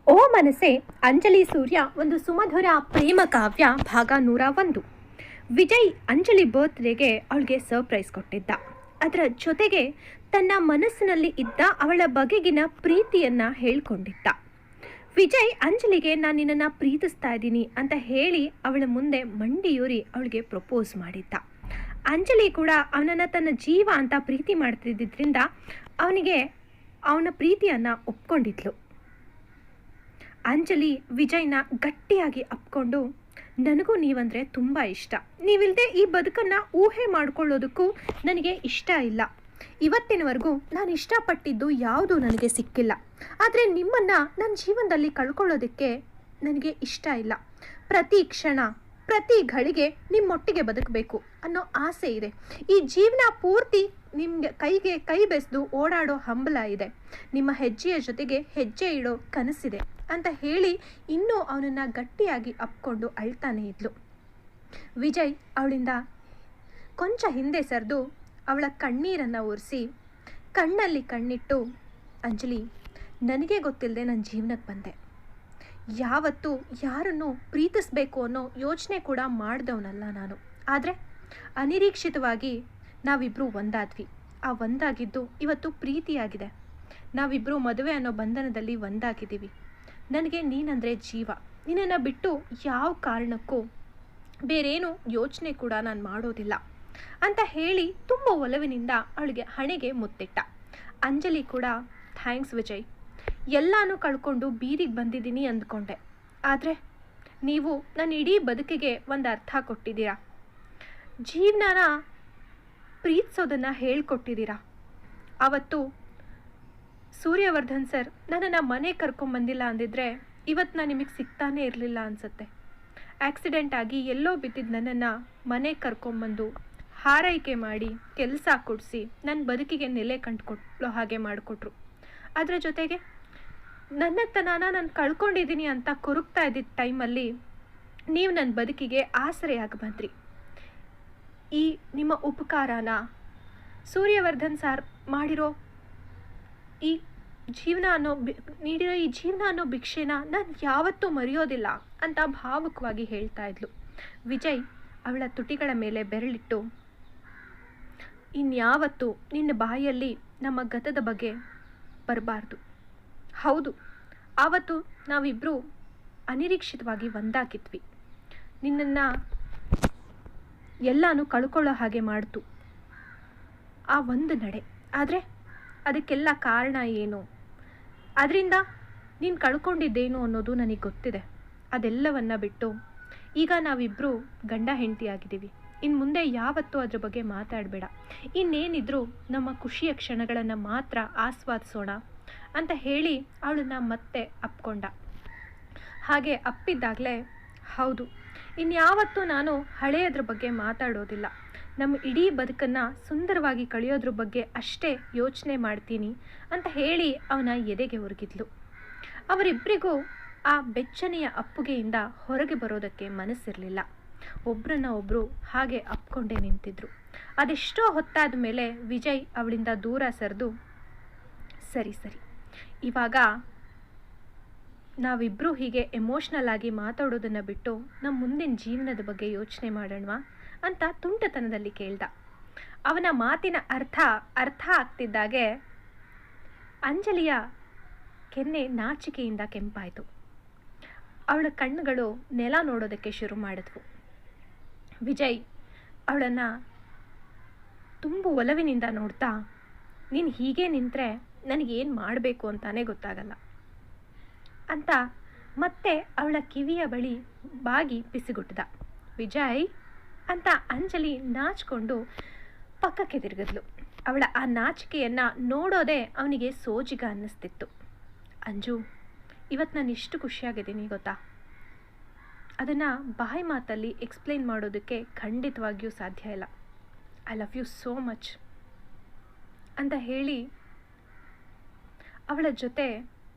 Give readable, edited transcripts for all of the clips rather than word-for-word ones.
ಓ ಮನಸ್ಸೆ ಅಂಜಲಿ ಸೂರ್ಯ ಒಂದು ಸುಮಧುರ ಪ್ರೇಮ ಕಾವ್ಯ ಭಾಗ 101. ವಿಜಯ್ ಅಂಜಲಿ ಬರ್ತ್ಡೇಗೆ ಅವಳಿಗೆ ಸರ್ಪ್ರೈಸ್ ಕೊಟ್ಟಿದ್ದ. ಅದರ ಜೊತೆಗೆ ತನ್ನ ಮನಸ್ಸಿನಲ್ಲಿ ಇದ್ದ ಅವಳ ಬಗೆಗಿನ ಪ್ರೀತಿಯನ್ನು ಹೇಳ್ಕೊಂಡಿದ್ದ. ವಿಜಯ್ ಅಂಜಲಿಗೆ ನಾನು ನಿನ್ನನ್ನು ಪ್ರೀತಿಸ್ತಾ ಇದ್ದೀನಿ ಅಂತ ಹೇಳಿ ಅವಳ ಮುಂದೆ ಮಂಡಿಯೂರಿ ಅವಳಿಗೆ ಪ್ರಪೋಸ್ ಮಾಡಿದ್ದ. ಅಂಜಲಿ ಕೂಡ ಅವನನ್ನು ತನ್ನ ಜೀವ ಅಂತ ಪ್ರೀತಿ ಮಾಡ್ತಿದ್ದರಿಂದ ಅವನಿಗೆ ಅವನ ಪ್ರೀತಿಯನ್ನು ಒಪ್ಕೊಂಡಿದ್ಲು. ಅಂಜಲಿ ವಿಜಯ್ನ ಗಟ್ಟಿಯಾಗಿ ಅಪ್ಕೊಂಡು, ನನಗೂ ನೀವಂದರೆ ತುಂಬ ಇಷ್ಟ, ನೀವಿಲ್ಲದೆ ಈ ಬದುಕನ್ನು ಊಹೆ ಮಾಡ್ಕೊಳ್ಳೋದಕ್ಕೂ ನನಗೆ ಇಷ್ಟ ಇಲ್ಲ. ಇವತ್ತಿನವರೆಗೂ ನಾನು ಇಷ್ಟಪಟ್ಟಿದ್ದು ಯಾವುದೂ ನನಗೆ ಸಿಕ್ಕಿಲ್ಲ, ಆದರೆ ನಿಮ್ಮನ್ನು ನನ್ನ ಜೀವನದಲ್ಲಿ ಕಳ್ಕೊಳ್ಳೋದಕ್ಕೆ ನನಗೆ ಇಷ್ಟ ಇಲ್ಲ. ಪ್ರತಿ ಕ್ಷಣ ಪ್ರತಿ ಘಳಿಗೆ ನಿಮ್ಮೊಟ್ಟಿಗೆ ಬದುಕಬೇಕು ಅನ್ನೋ ಆಸೆ ಇದೆ. ಈ ಜೀವನ ಪೂರ್ತಿ ನಿಮಗೆ ಕೈಗೆ ಕೈ ಬೆಸೆದು ಓಡಾಡೋ ಹಂಬಲ ಇದೆ. ನಿಮ್ಮ ಹೆಜ್ಜೆಯ ಜೊತೆಗೆ ಹೆಜ್ಜೆ ಇಡೋ ಕನಸಿದೆ ಅಂತ ಹೇಳಿ ಇನ್ನೂ ಅವನನ್ನು ಗಟ್ಟಿಯಾಗಿ ಅಪ್ಕೊಂಡು ಅಳ್ತಾನೆ ಇದ್ಲು. ವಿಜಯ್ ಅವಳಿಂದ ಕೊಂಚ ಹಿಂದೆ ಸರಿದು ಅವಳ ಕಣ್ಣೀರನ್ನು ಒರೆಸಿ ಕಣ್ಣಲ್ಲಿ ಕಣ್ಣಿಟ್ಟು, ಅಂಜಲಿ, ನನಗೆ ಗೊತ್ತಿಲ್ಲದೆ ನನ್ನ ಜೀವನಕ್ಕೆ ಬಂದೆ. ಯಾವತ್ತೂ ಯಾರನ್ನು ಪ್ರೀತಿಸಬೇಕು ಅನ್ನೋ ಯೋಚನೆ ಕೂಡ ಮಾಡಿದವನಲ್ಲ ನಾನು. ಆದರೆ ಅನಿರೀಕ್ಷಿತವಾಗಿ ನಾವಿಬ್ಬರು ಒಂದಾದ್ವಿ. ಆ ಒಂದಾಗಿದ್ದು ಇವತ್ತು ಪ್ರೀತಿಯಾಗಿದೆ. ನಾವಿಬ್ಬರು ಮದುವೆ ಅನ್ನೋ ಬಂಧನದಲ್ಲಿ ಒಂದಾಗಿದ್ದೀವಿ. ನನಗೆ ನೀನಂದರೆ ಜೀವ. ನಿನ್ನನ್ನು ಬಿಟ್ಟು ಯಾವ ಕಾರಣಕ್ಕೂ ಬೇರೇನು ಯೋಚನೆ ಕೂಡ ನಾನು ಮಾಡೋದಿಲ್ಲ ಅಂತ ಹೇಳಿ ತುಂಬ ಒಲವಿನಿಂದ ಅವಳಿಗೆ ಹಣೆಗೆ ಮುತ್ತಿಟ್ಟ. ಅಂಜಲಿ ಕೂಡ, ಥ್ಯಾಂಕ್ಸ್ ವಿಜಯ್, ಎಲ್ಲನೂ ಕಳ್ಕೊಂಡು ಬೀದಿಗೆ ಬಂದಿದ್ದೀನಿ ಅಂದ್ಕೊಂಡೆ, ಆದರೆ ನೀವು ನನ್ನ ಇಡೀ ಬದುಕಿಗೆ ಒಂದು ಅರ್ಥ ಕೊಟ್ಟಿದ್ದೀರಾ. ಜೀವನನ ಪ್ರೀತಿಸೋದನ್ನು ಹೇಳ್ಕೊಟ್ಟಿದ್ದೀರಾ. ಆವತ್ತು ಸೂರ್ಯವರ್ಧನ್ ಸರ್ ನನ್ನನ್ನು ಮನೆ ಕರ್ಕೊಂಬಂದಿಲ್ಲ ಅಂದಿದ್ರೆ ಇವತ್ತು ನಾನು ನಿಮಗೆ ಸಿಗ್ತಾನೇ ಇರಲಿಲ್ಲ ಅನಿಸುತ್ತೆ. ಆಕ್ಸಿಡೆಂಟ್ ಆಗಿ ಎಲ್ಲೋ ಬಿದ್ದಿದ್ದು ನನ್ನನ್ನು ಮನೆಗೆ ಕರ್ಕೊಂಬಂದು ಹಾರೈಕೆ ಮಾಡಿ ಕೆಲಸ ಕೊಡಿಸಿ ನನ್ನ ಬದುಕಿಗೆ ನೆಲೆ ಕಂಡುಕೊಟ್ಟೋ ಹಾಗೆ ಮಾಡಿಕೊಟ್ರು. ಅದರ ಜೊತೆಗೆ ನನ್ನತನನ ನಾನು ಕಳ್ಕೊಂಡಿದ್ದೀನಿ ಅಂತ ಕೊರಗ್ತಾ ಇದ್ದಿದ್ದ ಟೈಮಲ್ಲಿ ನೀವು ನನ್ನ ಬದುಕಿಗೆ ಆಸರೆಯಾಗಿ ಬಂದ್ರಿ. ಈ ನಿಮ್ಮ ಉಪಕಾರನ ಸೂರ್ಯವರ್ಧನ್ ಸರ್ ಮಾಡಿರೋ ಈ ಜೀವನ ನೀಡಿರೋ ಈ ಜೀವನ ಅನ್ನೋ ಭಿಕ್ಷೆನ ನಾನು ಯಾವತ್ತೂ ಮರೆಯೋದಿಲ್ಲ ಅಂತ ಭಾವುಕವಾಗಿ ಹೇಳ್ತಾ ಇದ್ಲು. ವಿಜಯ್ ಅವಳ ತುಟಿಗಳ ಮೇಲೆ ಬೆರಳಿಟ್ಟು, ಇನ್ಯಾವತ್ತೂ ನಿನ್ನ ಬಾಯಲ್ಲಿ ನಮ್ಮ ಗತದ ಬಗ್ಗೆ ಬರಬಾರ್ದು. ಹೌದು, ಆವತ್ತು ನಾವಿಬ್ಬರು ಅನಿರೀಕ್ಷಿತವಾಗಿ ಒಂದಾಗಿದ್ವಿ. ನಿನ್ನನ್ನು ಎಲ್ಲನೂ ಕಳ್ಕೊಳ್ಳೋ ಹಾಗೆ ಮಾಡ್ತು ಆ ಒಂದು ನಡೆ. ಆದರೆ ಅದಕ್ಕೆಲ್ಲ ಕಾರಣ ಏನು, ಅದರಿಂದ ನೀನು ಕಳ್ಕೊಂಡಿದ್ದೇನು ಅನ್ನೋದು ನನಗೆ ಗೊತ್ತಿದೆ. ಅದೆಲ್ಲವನ್ನ ಬಿಟ್ಟು ಈಗ ನಾವಿಬ್ಬರು ಗಂಡ ಹೆಂಡತಿಯಾಗಿದ್ದೀವಿ. ಇನ್ನು ಮುಂದೆ ಯಾವತ್ತೂ ಅದ್ರ ಬಗ್ಗೆ ಮಾತಾಡಬೇಡ. ಇನ್ನೇನಿದ್ರೂ ನಮ್ಮ ಖುಷಿಯ ಕ್ಷಣಗಳನ್ನು ಮಾತ್ರ ಆಸ್ವಾದಿಸೋಣ ಅಂತ ಹೇಳಿ ಅವಳನ್ನು ಮತ್ತೆ ಅಪ್ಕೊಂಡ. ಹಾಗೆ ಅಪ್ಪಿದ್ದಾಗಲೇ, ಹೌದು, ಇನ್ಯಾವತ್ತೂ ನಾನು ಹಳೆಯದ್ರ ಬಗ್ಗೆ ಮಾತಾಡೋದಿಲ್ಲ. ನಮ್ಮ ಇಡೀ ಬದುಕನ್ನು ಸುಂದರವಾಗಿ ಕಳೆಯೋದ್ರ ಬಗ್ಗೆ ಅಷ್ಟೇ ಯೋಚನೆ ಮಾಡ್ತೀನಿ ಅಂತ ಹೇಳಿ ಅವನ ಎದೆಗೆ ಒರಗಿದ್ಲು. ಅವರಿಬ್ಬರಿಗೂ ಆ ಬೆಚ್ಚನೆಯ ಅಪ್ಪುಗೆಯಿಂದ ಹೊರಗೆ ಬರೋದಕ್ಕೆ ಮನಸ್ಸಿರಲಿಲ್ಲ. ಒಬ್ಬರನ್ನ ಒಬ್ಬರು ಹಾಗೆ ಅಪ್ಕೊಂಡೇ ನಿಂತಿದ್ರು. ಅದೆಷ್ಟೋ ಹೊತ್ತಾದ ಮೇಲೆ ವಿಜಯ್ ಅವಳಿಂದ ದೂರ ಸರಿದು, ಸರಿ ಸರಿ, ಇವಾಗ ನಾವಿಬ್ಬರು ಹೀಗೆ ಎಮೋಷ್ನಲ್ ಆಗಿ ಮಾತಾಡೋದನ್ನು ಬಿಟ್ಟು ನಮ್ಮ ಮುಂದಿನ ಜೀವನದ ಬಗ್ಗೆ ಯೋಚನೆ ಮಾಡೋಣವಾ ಅಂತ ತುಂಟತನದಲ್ಲಿ ಕೇಳ್ದ. ಅವನ ಮಾತಿನ ಅರ್ಥ ಆಗ್ತಿದ್ದಾಗೆ ಅಂಜಲಿಯ ಕೆನ್ನೆ ನಾಚಿಕೆಯಿಂದ ಕೆಂಪಾಯಿತು. ಅವಳ ಕಣ್ಣುಗಳು ನೆಲ ನೋಡೋದಕ್ಕೆ ಶುರು ಮಾಡಿದ್ವು. ವಿಜಯ್ ಅವಳನ್ನು ತುಂಬ ಒಲವಿನಿಂದ ನೋಡ್ತಾ, ನೀನು ಹೀಗೆ ನಿಂತರೆ ನನಗೇನು ಮಾಡಬೇಕು ಅಂತಾನೆ ಗೊತ್ತಾಗಲ್ಲ ಅಂತ ಮತ್ತೆ ಅವಳ ಕಿವಿಯ ಬಳಿ ಬಾಗಿ ಪಿಸಿಗುಟ್ಟಿದ. ವಿಜಯ್ ಅಂತ ಅಂಜಲಿ ನಾಚಿಕೊಂಡು ಪಕ್ಕಕ್ಕೆ ತಿರುಗಿದ್ಲು. ಅವಳ ಆ ನಾಚಿಕೆಯನ್ನು ನೋಡೋದೇ ಅವನಿಗೆ ಸೋಜಿಗ ಅನ್ನಿಸ್ತಿತ್ತು. ಅಂಜು, ಇವತ್ತು ನಾನು ಇಷ್ಟು ಖುಷಿಯಾಗಿದ್ದೀನಿ ಗೊತ್ತಾ, ಅದನ್ನು ಬಾಯಿ ಮಾತಲ್ಲಿ ಎಕ್ಸ್ಪ್ಲೇನ್ ಮಾಡೋದಕ್ಕೆ ಖಂಡಿತವಾಗಿಯೂ ಸಾಧ್ಯ ಇಲ್ಲ. I love you so much ಅಂತ ಹೇಳಿ ಅವಳ ಜೊತೆ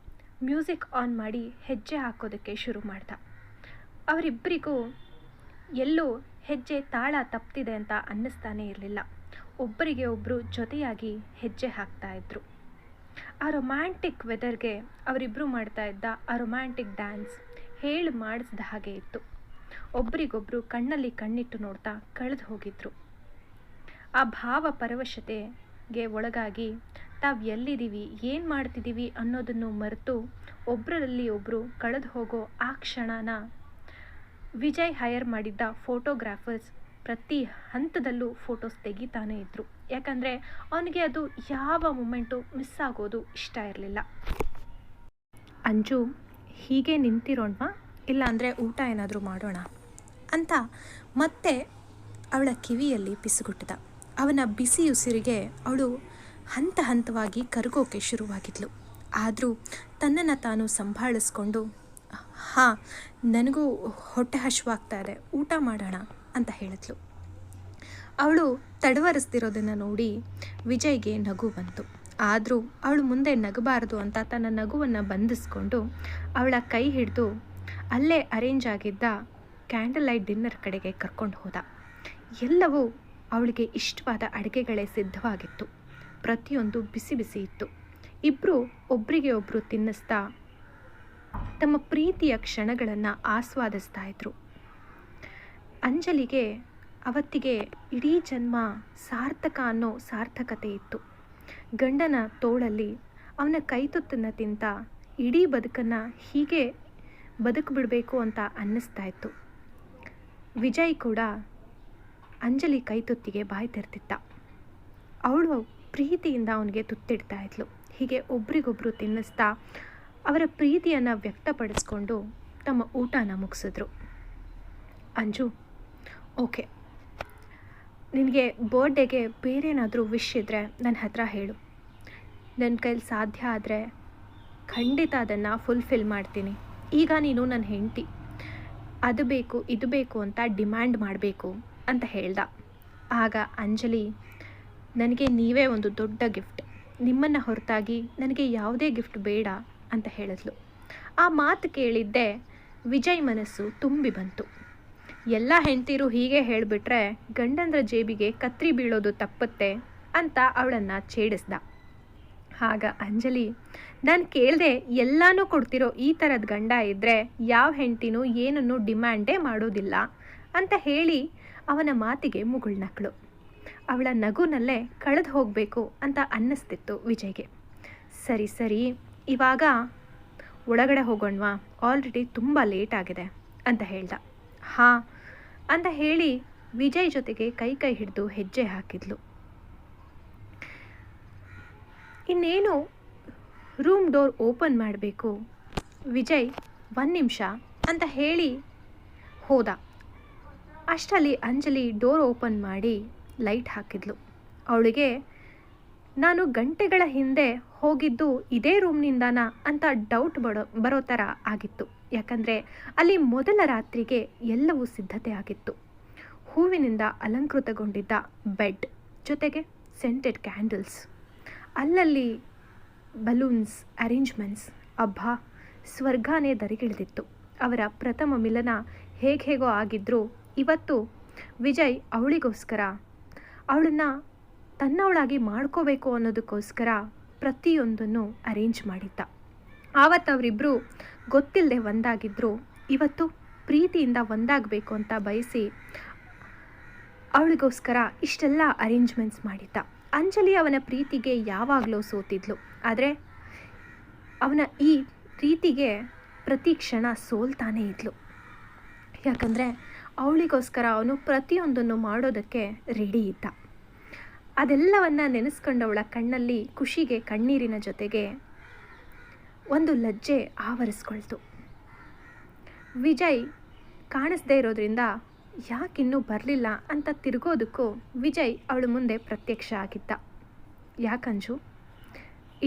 ಮ್ಯೂಸಿಕ್ ಆನ್ ಮಾಡಿ ಹೆಜ್ಜೆ ಹಾಕೋದಕ್ಕೆ ಶುರು ಮಾಡ್ದ. ಅವರಿಬ್ಬರಿಗೂ ಎಲ್ಲೂ ಹೆಜ್ಜೆ ತಾಳ ತಪ್ತಿದೆ ಅಂತ ಅನ್ನಿಸ್ತಾನೇ ಇರಲಿಲ್ಲ. ಒಬ್ಬರಿಗೆ ಒಬ್ಬರು ಜೊತೆಯಾಗಿ ಹೆಜ್ಜೆ ಹಾಕ್ತಾ ಇದ್ರು. ಆ ರೊಮ್ಯಾಂಟಿಕ್ ವೆದರ್ಗೆ ಅವರಿಬ್ಬರು ಮಾಡ್ತಾ ಇದ್ದ ಆ ರೊಮ್ಯಾಂಟಿಕ್ ಡ್ಯಾನ್ಸ್ ಹೇಳಿ ಮಾಡಿಸಿದ ಹಾಗೆ ಇತ್ತು. ಒಬ್ರಿಗೊಬ್ರು ಕಣ್ಣಲ್ಲಿ ಕಣ್ಣಿಟ್ಟು ನೋಡ್ತಾ ಕಳೆದು ಹೋಗಿದ್ರು. ಆ ಭಾವ ಪರವಶತೆಗೆ ಒಳಗಾಗಿ ತಾವು ಎಲ್ಲಿದ್ದೀವಿ, ಏನು ಮಾಡ್ತಿದ್ದೀವಿ ಅನ್ನೋದನ್ನು ಮರೆತು ಒಬ್ಬರಲ್ಲಿ ಒಬ್ಬರು ಕಳೆದು ಹೋಗೋ ಆ ಕ್ಷಣನ ವಿಜಯ್ ಹೈಯರ್ ಮಾಡಿದ್ದ ಫೋಟೋಗ್ರಾಫರ್ಸ್ ಪ್ರತಿ ಹಂತದಲ್ಲೂ ಫೋಟೋಸ್ ತೆಗಿತಾನೇ ಇದ್ದರು. ಯಾಕಂದರೆ ಅವನಿಗೆ ಅದು ಯಾವ ಮೂಮೆಂಟು ಮಿಸ್ ಆಗೋದು ಇಷ್ಟ ಇರಲಿಲ್ಲ. ಅಂಜು ಹೀಗೆ ನಿಂತಿರೋಣ, ಇಲ್ಲಾಂದರೆ ಊಟ ಏನಾದರೂ ಮಾಡೋಣ ಅಂತ ಮತ್ತೆ ಅವಳ ಕಿವಿಯಲ್ಲಿ ಪಿಸುಗುಟ್ಟಿದ. ಅವನ ಬಿಸಿ ಉಸಿರಿಗೆ ಅವಳು ಹಂತ ಹಂತವಾಗಿ ಕರಗೋಕೆ ಶುರುವಾಗಿದ್ಲು. ಆದರೂ ತನ್ನನ್ನು ತಾನು ಸಂಭಾಳಿಸ್ಕೊಂಡು, ಹಾಂ ನನಗೂ ಹೊಟ್ಟೆ ಹಸಿವಾಗ್ತಾ ಇದೆ, ಊಟ ಮಾಡೋಣ ಅಂತ ಹೇಳಿದ್ಲು. ಅವಳು ತಡವರಿಸ್ತಿರೋದನ್ನು ನೋಡಿ ವಿಜಯ್ಗೆ ನಗು ಬಂತು. ಆದರೂ ಅವಳು ಮುಂದೆ ನಗಬಾರದು ಅಂತ ತನ್ನ ನಗುವನ್ನು ಬಂಧಿಸ್ಕೊಂಡು ಅವಳ ಕೈ ಹಿಡಿದು ಅಲ್ಲೇ ಅರೇಂಜ್ ಆಗಿದ್ದ ಕ್ಯಾಂಡಲ್ ಲೈಟ್ ಡಿನ್ನರ್ ಕಡೆಗೆ ಕರ್ಕೊಂಡು ಹೋದ. ಎಲ್ಲವೂ ಅವಳಿಗೆ ಇಷ್ಟವಾದ ಅಡುಗೆಗಳೇ ಸಿದ್ಧವಾಗಿತ್ತು. ಪ್ರತಿಯೊಂದು ಬಿಸಿ ಬಿಸಿ ಇತ್ತು. ಇಬ್ಬರು ಒಬ್ಬರಿಗೆ ಒಬ್ಬರು ತಿನ್ನಿಸ್ತಾ ತಮ್ಮ ಪ್ರೀತಿಯ ಕ್ಷಣಗಳನ್ನು ಆಸ್ವಾದಿಸ್ತಾ ಇದ್ರು. ಅಂಜಲಿಗೆ ಅವತ್ತಿಗೆ ಇಡೀ ಜನ್ಮ ಸಾರ್ಥಕ ಅನ್ನೋ ಸಾರ್ಥಕತೆ ಇತ್ತು. ಗಂಡನ ತೋಳಲ್ಲಿ ಅವನ ಕೈತುತ್ತನ್ನು ತಿಂತ ಇಡೀ ಬದುಕನ್ನು ಹೀಗೆ ಬದುಕು ಅಂತ ಅನ್ನಿಸ್ತಾ ಇತ್ತು. ವಿಜಯ್ ಕೂಡ ಅಂಜಲಿ ಕೈತುತ್ತಿಗೆ ಬಾಯಿ ತೆರೆದಿದ್ದ. ಅವಳು ಪ್ರೀತಿಯಿಂದ ಅವನಿಗೆ ತುತ್ತಿಡ್ತಾ ಇದ್ಲು. ಹೀಗೆ ಒಬ್ರಿಗೊಬ್ರು ತಿನ್ನಿಸ್ತಾ ಅವರ ಪ್ರೀತಿಯನ್ನು ವ್ಯಕ್ತಪಡಿಸ್ಕೊಂಡು ತಮ್ಮ ಊಟನ ಮುಗಿಸಿದ್ರು. ಅಂಜು, ಓಕೆ, ನಿನಗೆ ಬರ್ಡೇಗೆ ಬೇರೇನಾದರೂ ವಿಶ್ ಇದ್ದರೆ ನನ್ನ ಹತ್ರ ಹೇಳು. ನನ್ನ ಕೈಲಿ ಸಾಧ್ಯ ಆದರೆ ಖಂಡಿತ ಅದನ್ನು ಫುಲ್ಫಿಲ್ ಮಾಡ್ತೀನಿ. ಈಗ ನೀನು ನನ್ನ ಹೆಂಡತಿ, ಅದು ಬೇಕು ಇದು ಬೇಕು ಅಂತ ಡಿಮ್ಯಾಂಡ್ ಮಾಡಬೇಕು ಅಂತ ಹೇಳ್ದ. ಆಗ ಅಂಜಲಿ, ನನಗೆ ನೀವೇ ಒಂದು ದೊಡ್ಡ ಗಿಫ್ಟ್, ನಿಮ್ಮನ್ನು ಹೊರತಾಗಿ ನನಗೆ ಯಾವುದೇ ಗಿಫ್ಟ್ ಬೇಡ ಅಂತ ಹೇಳಿದ್ಲು. ಆ ಮಾತು ಕೇಳಿದ್ದೆ ವಿಜಯ್ ಮನಸ್ಸು ತುಂಬಿ ಬಂತು. ಎಲ್ಲ ಹೆಂಡತಿರು ಹೀಗೆ ಹೇಳಿಬಿಟ್ರೆ ಗಂಡಂದ್ರ ಜೇಬಿಗೆ ಕತ್ರಿ ಬೀಳೋದು ತಪ್ಪುತ್ತೆ ಅಂತ ಅವಳನ್ನು ಛೇಡಿಸ್ದ. ಆಗ ಅಂಜಲಿ, ನಾನು ಕೇಳಿದೆ ಎಲ್ಲನೂ ಕೊಡ್ತಿರೋ ಈ ಥರದ ಗಂಡ ಇದ್ದರೆ ಯಾವ ಹೆಂಡತಿನೂ ಏನನ್ನು ಡಿಮ್ಯಾಂಡೇ ಮಾಡೋದಿಲ್ಲ ಅಂತ ಹೇಳಿ ಅವನ ಮಾತಿಗೆ ಮುಗುಳ್ನಕ್ಕಳು. ಅವಳ ನಗುನಲ್ಲೇ ಕಳೆದು ಹೋಗಬೇಕು ಅಂತ ಅನ್ನಿಸ್ತಿತ್ತು ವಿಜಯ್ಗೆ. ಸರಿ ಸರಿ, ಇವಾಗ ಒಳಗಡೆ ಹೋಗೋಣವಾ, ಆಲ್ರೆಡಿ ತುಂಬ ಲೇಟ್ ಆಗಿದೆ ಅಂತ ಹೇಳ್ದ. ಹಾಂ ಅಂತ ಹೇಳಿ ವಿಜಯ್ ಜೊತೆಗೆ ಕೈ ಕೈ ಹಿಡಿದು ಹೆಜ್ಜೆ ಹಾಕಿದ್ಲು. ಇನ್ನೇನು ರೂಮ್ ಡೋರ್ ಓಪನ್ ಮಾಡಬೇಕು. ವಿಜಯ್ 1 ನಿಮಿಷ ಅಂತ ಹೇಳಿ ಹೋದ. ಅಷ್ಟರಲ್ಲಿ ಅಂಜಲಿ ಡೋರ್ ಓಪನ್ ಮಾಡಿ ಲೈಟ್ ಹಾಕಿದ್ಲು. ಅವಳಿಗೆ ನಾನು ಗಂಟೆಗಳ ಹಿಂದೆ ಹೋಗಿದ್ದು ಇದೇ ರೂಮ್ನಿಂದಾನ ಅಂತ ಡೌಟ್ ಬರೋ ಥರ ಆಗಿತ್ತು. ಯಾಕಂದರೆ ಅಲ್ಲಿ ಮೊದಲ ರಾತ್ರಿಗೆ ಎಲ್ಲವೂ ಸಿದ್ಧತೆ ಆಗಿತ್ತು. ಹೂವಿನಿಂದ ಅಲಂಕೃತಗೊಂಡಿದ್ದ ಬೆಡ್ ಜೊತೆಗೆ ಸೆಂಟೆಡ್ ಕ್ಯಾಂಡಲ್ಸ್, ಅಲ್ಲಲ್ಲಿ ಬಲೂನ್ಸ್ ಅರೇಂಜ್ಮೆಂಟ್ಸ್. ಅಬ್ಬಾ, ಸ್ವರ್ಗನೇ ದರಿಗಿಳಿದಿತ್ತು. ಅವರ ಪ್ರಥಮ ಮಿಲನ ಹೇಗೋ ಆಗಿದ್ರೂ ಇವತ್ತು ವಿಜಯ್ ಅವಳಿಗೋಸ್ಕರ, ಅವಳನ್ನು ತನ್ನವಳಾಗಿ ಮಾಡ್ಕೋಬೇಕು ಅನ್ನೋದಕ್ಕೋಸ್ಕರ ಪ್ರತಿಯೊಂದನ್ನು ಅರೇಂಜ್ ಮಾಡಿದ್ದ. ಆವತ್ತು ಅವರಿಬ್ಬರು ಗೊತ್ತಿಲ್ಲದೆ ಒಂದಾಗಿದ್ದರು. ಇವತ್ತು ಪ್ರೀತಿಯಿಂದ ಒಂದಾಗಬೇಕು ಅಂತ ಬಯಸಿ ಅವಳಿಗೋಸ್ಕರ ಇಷ್ಟೆಲ್ಲ ಅರೇಂಜ್ಮೆಂಟ್ಸ್ ಮಾಡಿದ್ದ. ಅಂಜಲಿ ಅವನ ಪ್ರೀತಿಗೆ ಯಾವಾಗಲೂ ಸೋತಿದ್ಲು. ಆದರೆ ಅವನ ಈ ಪ್ರೀತಿಗೆ ಪ್ರತಿ ಕ್ಷಣ ಸೋಲ್ತಾನೇ ಇದ್ಲು. ಯಾಕಂದರೆ ಅವಳಿಗೋಸ್ಕರ ಅವನು ಪ್ರತಿಯೊಂದನ್ನು ಮಾಡೋದಕ್ಕೆ ರೆಡಿ ಇದ್ದ. ಅದೆಲ್ಲವನ್ನು ನೆನೆಸ್ಕೊಂಡವಳ ಕಣ್ಣಲ್ಲಿ ಖುಷಿಗೆ ಕಣ್ಣೀರಿನ ಜೊತೆಗೆ ಒಂದು ಲಜ್ಜೆ ಆವರಿಸ್ಕೊಳ್ತು. ವಿಜಯ್ ಕಾಣಿಸ್ದೇ ಇರೋದ್ರಿಂದ ಯಾಕಿನ್ನೂ ಬರಲಿಲ್ಲ ಅಂತ ತಿರುಗೋದಕ್ಕೂ ವಿಜಯ್ ಅವಳ ಮುಂದೆ ಪ್ರತ್ಯಕ್ಷ ಆಗಿದ್ದ. ಯಾಕಂಜು,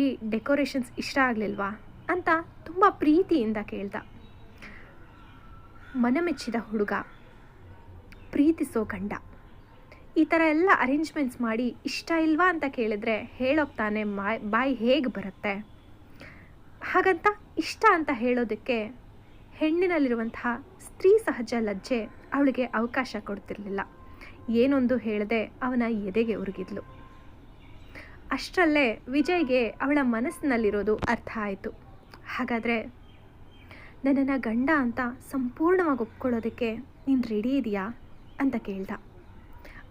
ಈ ಡೆಕೋರೇಷನ್ಸ್ ಇಷ್ಟ ಆಗಲಿಲ್ವಾ ಅಂತ ತುಂಬ ಪ್ರೀತಿಯಿಂದ ಕೇಳ್ದ. ಮನಮೆಚ್ಚಿದ ಹುಡುಗ, ಪ್ರೀತಿಸೋ ಗಂಡ, ಈ ಥರ ಎಲ್ಲ ಅರೇಂಜ್ಮೆಂಟ್ಸ್ ಮಾಡಿ ಇಷ್ಟ ಇಲ್ವಾ ಅಂತ ಕೇಳಿದ್ರೆ ಹೇಳೋಗ್ತಾನೆ ಬಾಯಿ ಹೇಗೆ ಬರುತ್ತೆ? ಹಾಗಂತ ಇಷ್ಟ ಅಂತ ಹೇಳೋದಕ್ಕೆ ಹೆಣ್ಣಿನಲ್ಲಿರುವಂತಹ ಸ್ತ್ರೀ ಸಹಜ ಲಜ್ಜೆ ಅವಳಿಗೆ ಅವಕಾಶ ಕೊಡ್ತಿರ್ಲಿಲ್ಲ. ಏನೊಂದು ಹೇಳದೆ ಅವನ ಎದೆಗೆ ಉರುಗಿದ್ಲು. ಅಷ್ಟರಲ್ಲೇ ವಿಜಯ್ಗೆ ಅವಳ ಮನಸ್ಸಿನಲ್ಲಿರೋದು ಅರ್ಥ ಆಯಿತು. ಹಾಗಾದರೆ ನನ್ನನ್ನು ಗಂಡ ಅಂತ ಸಂಪೂರ್ಣವಾಗಿ ಒಪ್ಕೊಳ್ಳೋದಕ್ಕೆ ನೀನು ರೆಡಿ ಇದೆಯಾ ಅಂತ ಕೇಳ್ದ.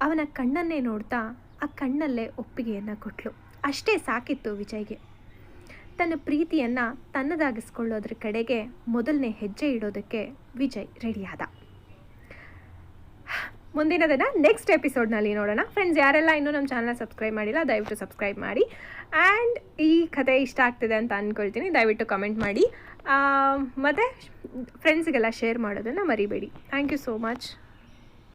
ಅವನ ಕಣ್ಣನ್ನೇ ನೋಡ್ತಾ ಆ ಕಣ್ಣಲ್ಲೇ ಒಪ್ಪಿಗೆಯನ್ನು ಕೊಟ್ಟಳು. ಅಷ್ಟೇ ಸಾಕಿತ್ತು ವಿಜಯ್ಗೆ. ತನ್ನ ಪ್ರೀತಿಯನ್ನು ತನ್ನದಾಗಿಸ್ಕೊಳ್ಳೋದ್ರ ಕಡೆಗೆ ಮೊದಲನೇ ಹೆಜ್ಜೆ ಇಡೋದಕ್ಕೆ ವಿಜಯ್ ರೆಡಿಯಾದ. ಮುಂದಿನದನ್ನು ನೆಕ್ಸ್ಟ್ ಎಪಿಸೋಡ್ನಲ್ಲಿ ನೋಡೋಣ. ಫ್ರೆಂಡ್ಸ್, ಯಾರೆಲ್ಲ ಇನ್ನೂ ನಮ್ಮ ಚಾನಲ್ನ ಸಬ್ಸ್ಕ್ರೈಬ್ ಮಾಡಿಲ್ಲ ದಯವಿಟ್ಟು ಸಬ್ಸ್ಕ್ರೈಬ್ ಮಾಡಿ. ಆ್ಯಂಡ್ ಈ ಕಥೆ ಇಷ್ಟ ಆಗ್ತಿದೆ ಅಂತ ಅಂದ್ಕೊಳ್ತೀನಿ. ದಯವಿಟ್ಟು ಕಮೆಂಟ್ ಮಾಡಿ ಮತ್ತು ಫ್ರೆಂಡ್ಸಿಗೆಲ್ಲ ಶೇರ್ ಮಾಡೋದನ್ನು ಮರಿಬೇಡಿ. Thank you so much.